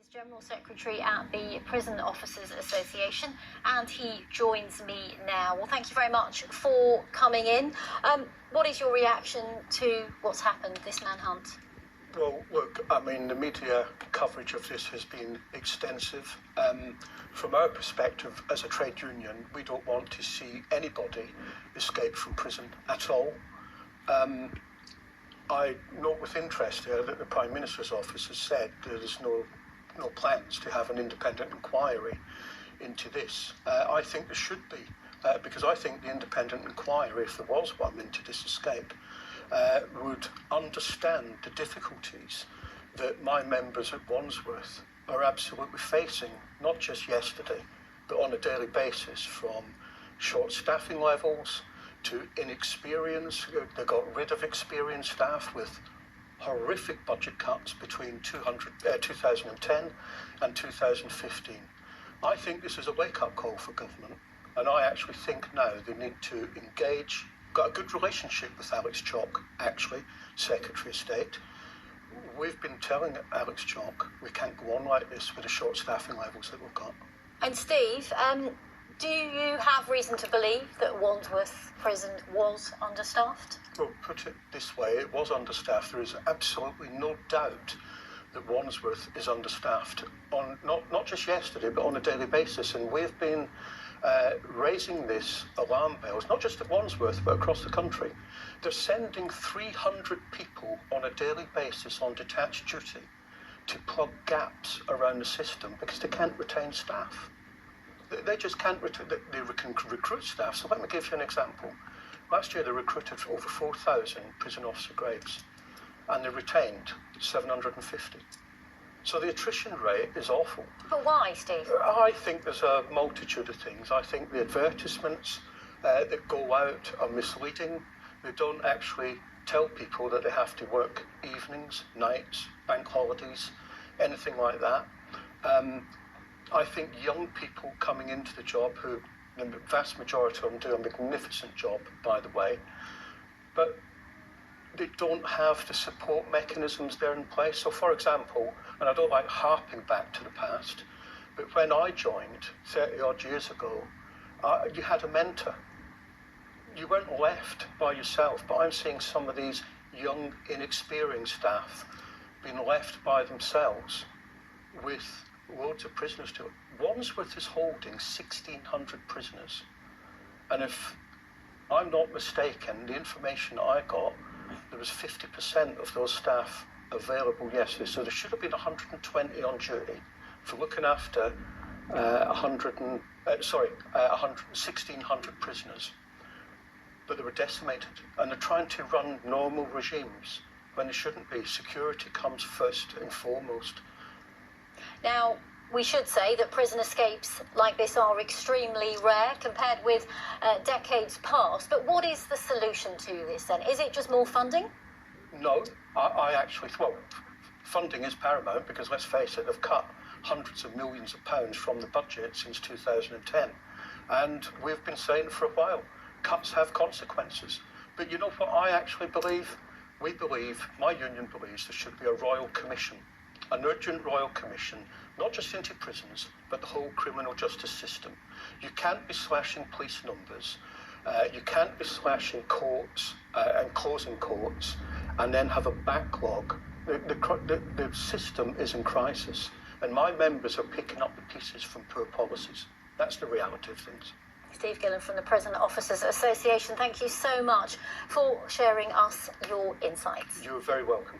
is General Secretary at the Prison Officers Association, and he joins me now. Well, thank you very much for coming in. What is your reaction to what's happened, this manhunt? Well, look, I mean, the media coverage of this has been extensive. From our perspective as a trade union, we don't want to see anybody escape from prison at all. I note with interest here that the Prime Minister's office has said there's no plans to have an independent inquiry into this. I think there should be, because I think the independent inquiry, if there was one into this escape, would understand the difficulties that my members at Wandsworth are absolutely facing, not just yesterday, but on a daily basis, from short staffing levels to inexperience. They got rid of experienced staff with horrific budget cuts between 2010 and 2015. I think this is a wake-up call for government, and I actually think now they need to engage. Got a good relationship with Alex Chalk, actually, Secretary of State. We've been telling Alex Chalk we can't go on like this with the short staffing levels that we've got. And Steve, do you have reason to believe that Wandsworth Prison was understaffed? Well, put it this way, it was understaffed. There is absolutely no doubt that Wandsworth is understaffed, on not just yesterday, but on a daily basis. And we've been raising this alarm bells, not just at Wandsworth, but across the country. They're sending 300 people on a daily basis on detached duty to plug gaps around the system because they can't retain staff. They just can't they can recruit staff. So let me give you an example. Last year they recruited over 4,000 prison officer grades and they retained 750. So the attrition rate is awful. But why, Steve? I think there's a multitude of things. I think the advertisements that go out are misleading. They don't actually tell people that they have to work evenings, nights, bank holidays, anything like that. I think young people coming into the job, who the vast majority of them do a magnificent job, by the way, but they don't have the support mechanisms there in place. So, for example, and I don't like harping back to the past, but when I joined 30-odd years ago, you had a mentor. You weren't left by yourself, but I'm seeing some of these young, inexperienced staff being left by themselves with loads of prisoners to it. Wandsworth is holding 1,600 prisoners. And if I'm not mistaken, the information I got, there was 50% of those staff available yesterday. So there should have been 120 on duty for looking after 1,600 prisoners. But they were decimated, and they're trying to run normal regimes when they shouldn't be. Security comes first and foremost. Now, we should say that prison escapes like this are extremely rare compared with decades past. But what is the solution to this then? Is it just more funding? No, I actually, well, funding is paramount because, let's face it, they've cut hundreds of millions of pounds from the budget since 2010. And we've been saying for a while, cuts have consequences. But you know what I actually believe? We believe, my union believes, there should be a royal commission, an urgent royal commission, not just into prisons, but the whole criminal justice system. You can't be slashing police numbers, you can't be slashing courts and closing courts, and then have a backlog. The system is in crisis, and my members are picking up the pieces from poor policies. That's the reality of things. Steve Gillan from the Prison Officers Association, thank you so much for sharing us your insights. You're very welcome.